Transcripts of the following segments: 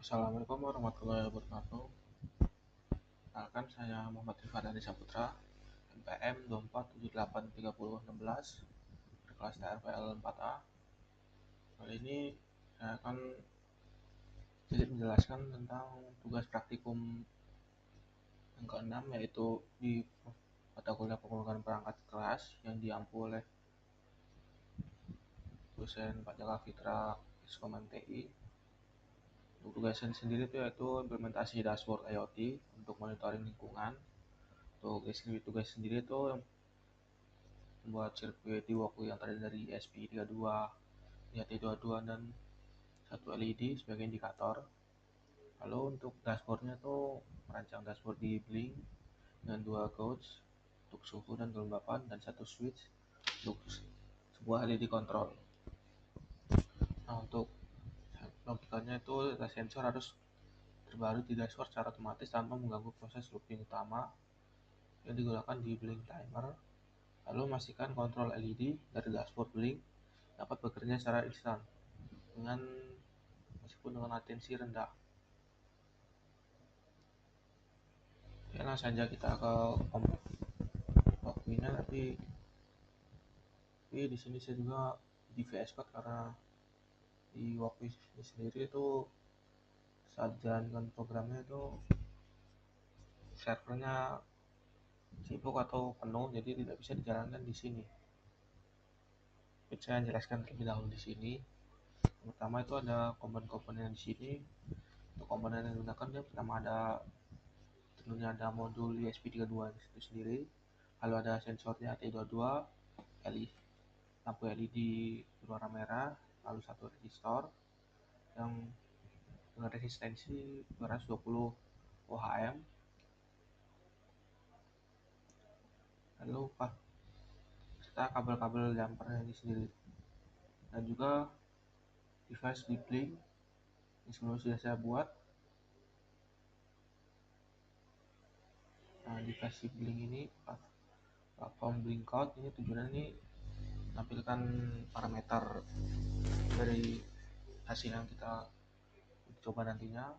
Assalamualaikum warahmatullahi wabarakatuh. Perkenalkan, saya Muhammad Rifan Dani Saputra, NPM 24783016, berkelas TRPL 4A. Kali ini saya akan sedikit menjelaskan tentang tugas praktikum yang keenam, yaitu di mata kuliah pengembangan perangkat kelas yang diampu oleh dosen Pak Jaka Fitra Iskoman TI. Untuk tugasnya sendiri itu yaitu implementasi dashboard IoT untuk monitoring lingkungan. Untuk deskripsi tugas sendiri itu membuat sirkuit di Walkly yang terdiri dari ESP32, YT22, dan satu LED sebagai indikator. Lalu untuk dashboardnya itu merancang dashboard di Blink dengan 2 gauge untuk suhu dan kelembapan dan satu switch untuk sebuah LED control. Nah, untuk logikanya itu data sensor harus terbaru di dashboard secara otomatis tanpa mengganggu proses looping utama yang digunakan di Blink timer. Lalu memastikan kontrol LED dari dashboard Blink dapat bekerja secara instan meskipun dengan latensi rendah. Oke, langsung saja kita ke waktunya. Tapi di sini saya juga di VS Code karena di Walkly sendiri itu saat jalankan programnya itu servernya sibuk atau penuh, jadi tidak bisa dijalankan di sini. Saya jelaskan terlebih dahulu di sini. Pertama itu ada komponen-komponen di sini. Untuk komponen yang digunakan dia pertama tentunya ada modul ESP32 itu sendiri, lalu ada sensornya T22, lampu LED berwarna merah, lalu satu resistor yang dengan resistensi 220 ohm, lalu serta kabel-kabel jumpernya ini sendiri, dan juga device di Blink yang sebelumnya sudah saya buat. Nah, device di Blink ini platform Blink Code ini tujuannya ini menampilkan parameter dari hasil yang kita coba nantinya.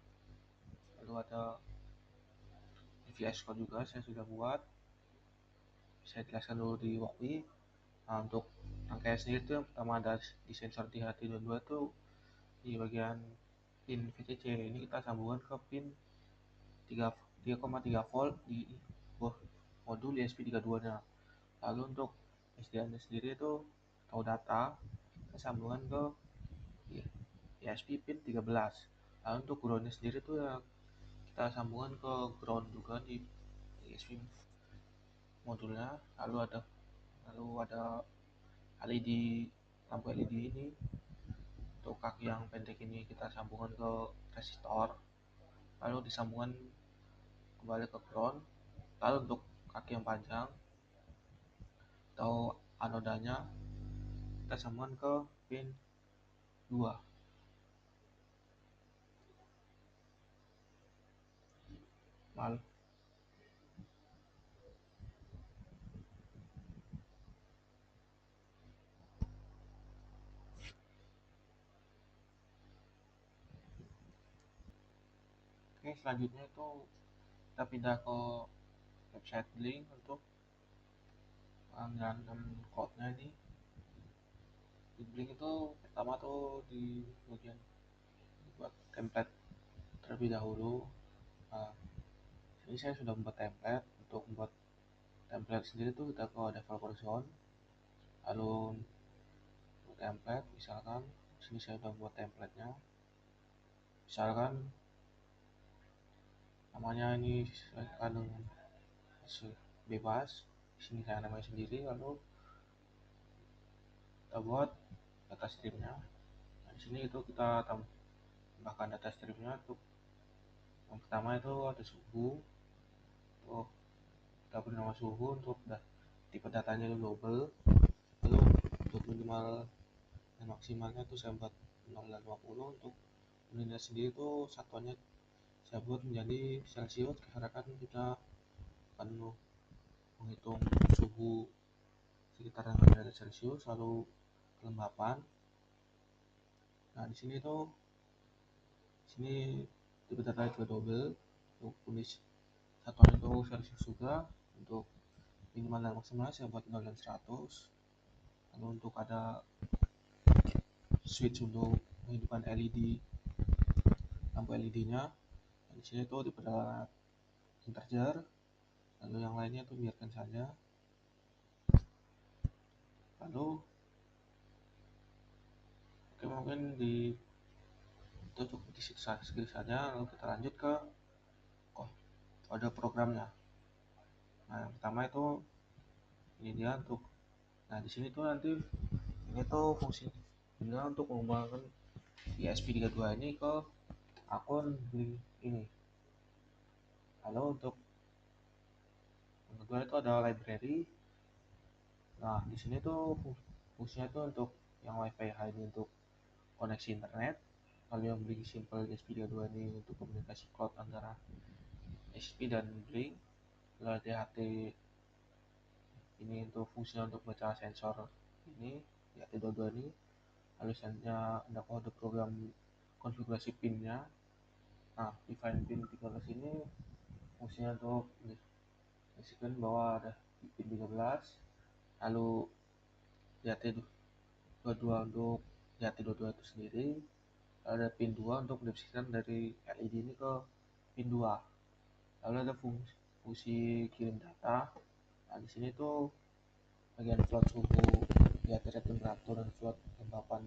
Lalu ada VS Code juga saya sudah buat, saya jelaskan dulu di Walkly. Nah, untuk rangkaian sendiri itu yang pertama ada di sensor TH32 itu di bagian pin VCC ini kita sambungkan ke pin 3,3 volt di modul ESP32 nya. Lalu untuk SDA nya sendiri itu atau data kita sambungkan ke ESP pin 13. Lalu untuk ground nya sendiri itu ya kita sambungkan ke ground juga di ESP modulnya. Lalu ada LED, lampu LED ini untuk kaki yang pendek ini kita sambungkan ke resistor, lalu disambungkan kembali ke ground. Lalu untuk kaki yang panjang atau anodanya kita sambungkan ke pin 2. Lalu selanjutnya itu kita pindah ke website Blink untuk menjalankan code-nya ini. Di Blink itu pertama tuh di bagian buat template terlebih dahulu. Nah, ini saya sudah membuat template. Untuk membuat template sendiri tuh kita ke developer zone, lalu template, misalkan sini saya sudah buat template-nya, misalkan namanya ini sesuaikan dengan bebas. Di sini saya namanya sendiri, lalu kita buat data streamnya. Nah, di sini itu kita tambahkan data streamnya. Untuk yang pertama itu ada suhu, kita beri nama suhu. Untuk tipe datanya itu global, lalu untuk minimal dan maksimalnya itu saya buat 0 dan 50. Untuk unitnya sendiri itu satuannya saya buat menjadi Celsius karena kan kita akan menghitung suhu sekitar derajat Celsius, lalu kelembapan. Nah, di sini dibentuk juga double untuk tulis satuan itu Celsius juga untuk minimal dan maksimal saya buat 0 dan 100. Lalu untuk ada switch untuk menghidupkan LED, lampu LED-nya. Di sini tuh diperdalam integer, lalu yang lainnya tuh biarkan saja. Lalu oke, mungkin di itu cukup di situ saja. Lalu kita lanjut ke kode programnya. Nah, yang pertama itu ini dia untuk, nah di sini tuh nanti ini tuh fungsinya untuk mengembangkan ESP32 ini ke akun Blink ini. Lalu untuk yang kedua itu ada library. Nah di sini tuh fungsinya tuh untuk yang WiFi hanya untuk koneksi internet. Lalu yang Blink Simple ESP32 ini untuk komunikasi cloud antara ESP dan Blink. Lalu ada HT ini untuk fungsinya untuk baca sensor ini di HT22 ini. Lalu selanjutnya ada kode program konfigurasi pinnya. Nah define pin 13 ini fungsinya untuk memastikan bahwa ada pin 13. Lalu di HT22 untuk di HT22 itu sendiri ada pin 2 untuk mendeskripsikan dari LED ini ke pin 2. Lalu ada fungsi kirim data. Nah di sini tuh bagian float suhu di HT temperatur dan float kelembapan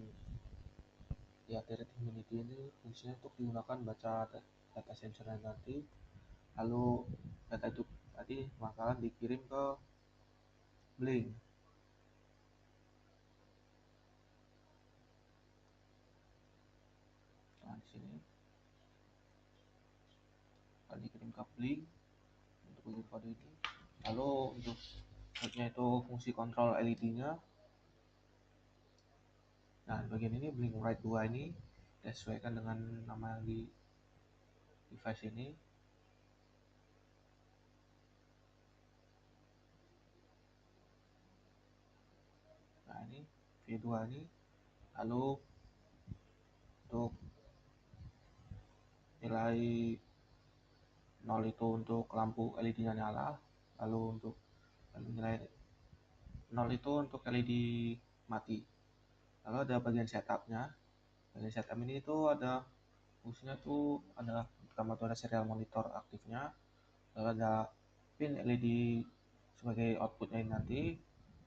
di HT humidity ini fungsinya untuk digunakan baca data sensor nanti. Lalu data itu tadi bakalan dikirim ke Blink. Nah di sini akan dikirim ke Blink untuk bagian kode ini. Lalu untuk selanjutnya itu fungsi kontrol LED-nya. Nah di bagian ini Blink Write 2 ini disesuaikan dengan nama yang di device ini. Nah ini V2 ini. Lalu untuk nilai 0 itu untuk lampu LED-nya nyala. Lalu untuk nilai 0 itu untuk LED mati. Lalu ada bagian setupnya. Bagian setup ini itu ada fungsinya tuh ada pertama tuh ada serial monitor aktifnya. Lalu ada pin LED sebagai outputnya ini nanti.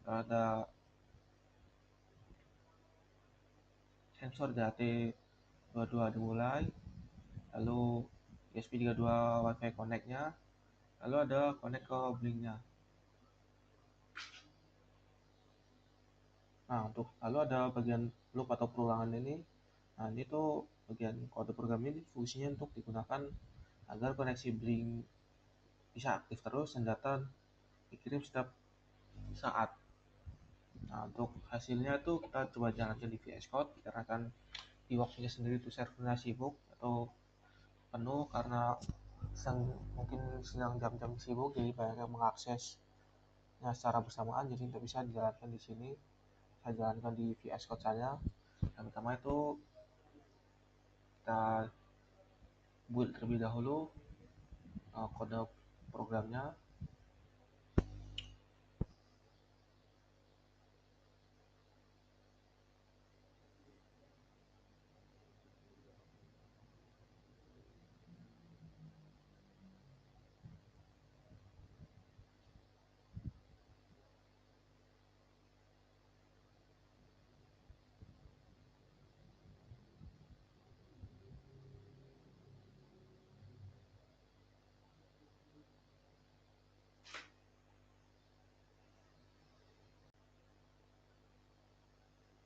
Lalu ada sensor DHT22 dimulai. Lalu ESP32 WiFi connect-nya. Lalu ada connect ke Blink-nya. Nah, untuk lalu ada bagian loop atau perulangan ini. Nah, ini tuh bagian kode program ini fungsinya untuk digunakan agar koneksi Blink bisa aktif terus dan data dikirim setiap saat. Nah, untuk hasilnya tuh kita coba jalankan di VS Code karena kan di waktunya sendiri tuh servernya sibuk atau penuh karena mungkin sedang jam-jam sibuk, jadi banyak yang mengaksesnya secara bersamaan, jadi tidak bisa dijalankan di sini. Saya jalankan di VS Code saja. Yang pertama itu kita build terlebih dahulu kode programnya.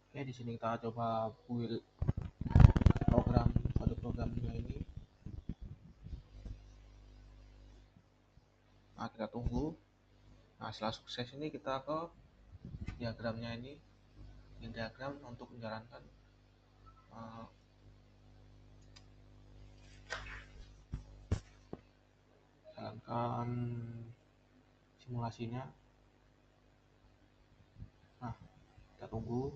Oke, di sini kita coba build kode programnya ini. Nah, kita tunggu. Nah, setelah sukses ini kita ke diagramnya ini. Ini diagram untuk menjalankan uh, jalankan simulasinya. Nah, kita tunggu.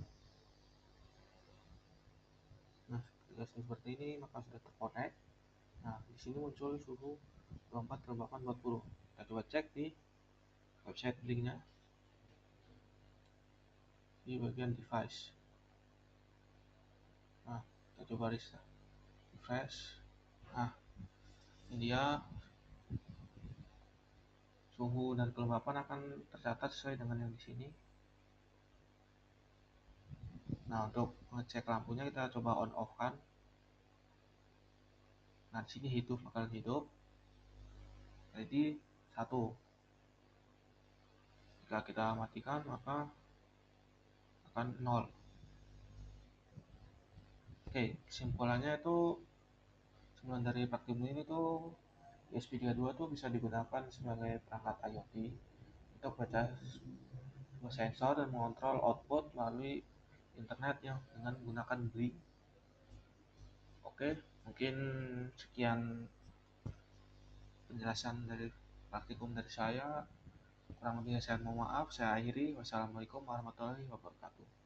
Nah, ketika seperti ini maka sudah terkonek. Nah, di sini muncul suhu 24, 38, 40. Kita coba cek di website linknya di bagian device. Nah, kita coba refresh. Nah, ini dia suhu dan kelembapan akan tercatat sesuai dengan yang di sini. Nah, untuk mengecek lampunya kita coba on off kan. Nah, di sini hidup bakalan hidup. Jadi 1. Jika kita matikan maka akan 0. Oke, kesimpulannya itu sebenarnya dari praktikum ini tuh ESP32 tuh bisa digunakan sebagai perangkat IoT untuk baca sensor dan mengontrol output melalui internet yang dengan menggunakan Blink. Oke, mungkin sekian penjelasan dari praktikum dari saya. Kurang lebihnya saya mohon maaf. Saya akhiri. Wassalamualaikum warahmatullahi wabarakatuh.